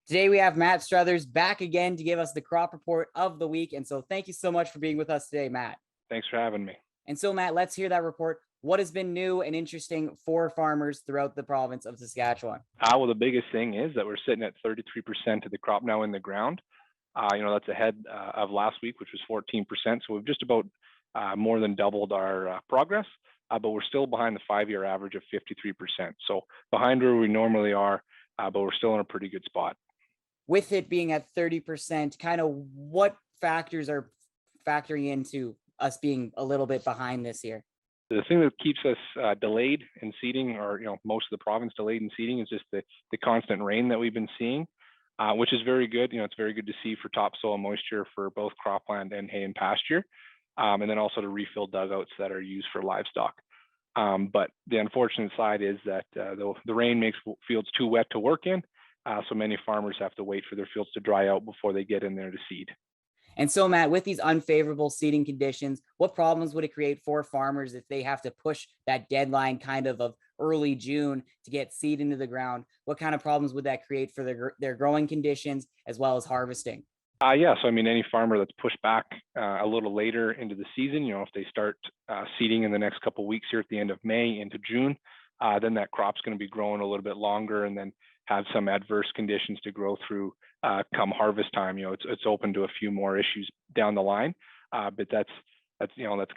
Today we have Matt Struthers back again to give us the crop report of the week. And so thank you so much for being with us today, Matt. Thanks for having me. And so, Matt, let's hear that report. What has been new and interesting for farmers throughout the province of Saskatchewan? Well, the biggest thing is that we're sitting at 33% of the crop now in the ground. That's ahead of last week, which was 14%. So we've just about more than doubled our progress, but we're still behind the 5-year average of 53%. So behind where we normally are, but we're still in a pretty good spot. With it being at 30%, kind of what factors are factoring into us being a little bit behind this year? The thing that keeps us delayed in seeding, or most of the province delayed in seeding, is just the constant rain that we've been seeing, which is very good. It's very good to see for topsoil moisture for both cropland and hay and pasture, and then also to refill dugouts that are used for livestock. But the unfortunate side is that the rain makes fields too wet to work in, so many farmers have to wait for their fields to dry out before they get in there to seed. And so, Matt, with these unfavorable seeding conditions, what problems would it create for farmers if they have to push that deadline kind of early June to get seed into the ground? What kind of problems would that create for their growing conditions as well as harvesting? So any farmer that's pushed back a little later into the season, if they start seeding in the next couple of weeks here at the end of May into June, then that crop's going to be growing a little bit longer and then have some adverse conditions to grow through come harvest time. It's open to a few more issues down the line, but that's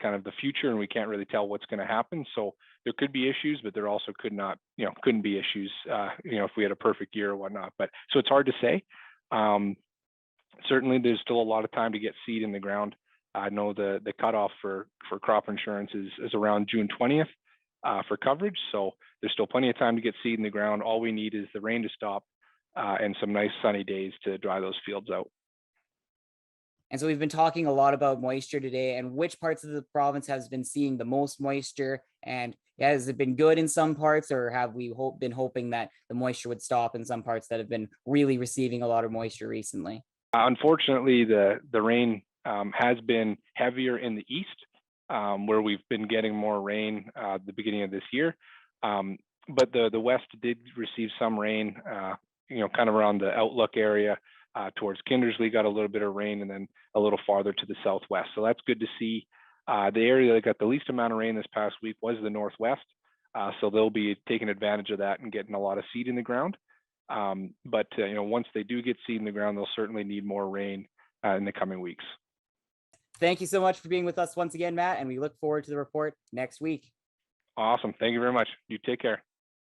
kind of the future, and we can't really tell what's going to happen. So there could be issues, but there also couldn't be issues, if we had a perfect year or whatnot. But so it's hard to say. Certainly, there's still a lot of time to get seed in the ground. I know the cutoff for crop insurance is around June 20th. For coverage, so there's still plenty of time to get seed in the ground. All we need is the rain to stop and some nice sunny days to dry those fields out. And so we've been talking a lot about moisture today, and which parts of the province has been seeing the most moisture, and has it been good in some parts, or have we been hoping that the moisture would stop in some parts that have been really receiving a lot of moisture recently? Unfortunately, the rain has been heavier in the east, where we've been getting more rain at the beginning of this year. But the west did receive some rain, kind of around the Outlook area towards Kindersley, got a little bit of rain, and then a little farther to the southwest. So that's good to see. The area that got the least amount of rain this past week was the northwest. So they'll be taking advantage of that and getting a lot of seed in the ground. But once they do get seed in the ground, they'll certainly need more rain in the coming weeks. Thank you so much for being with us once again, Matt, and we look forward to the report next week. Awesome. Thank you very much. You take care.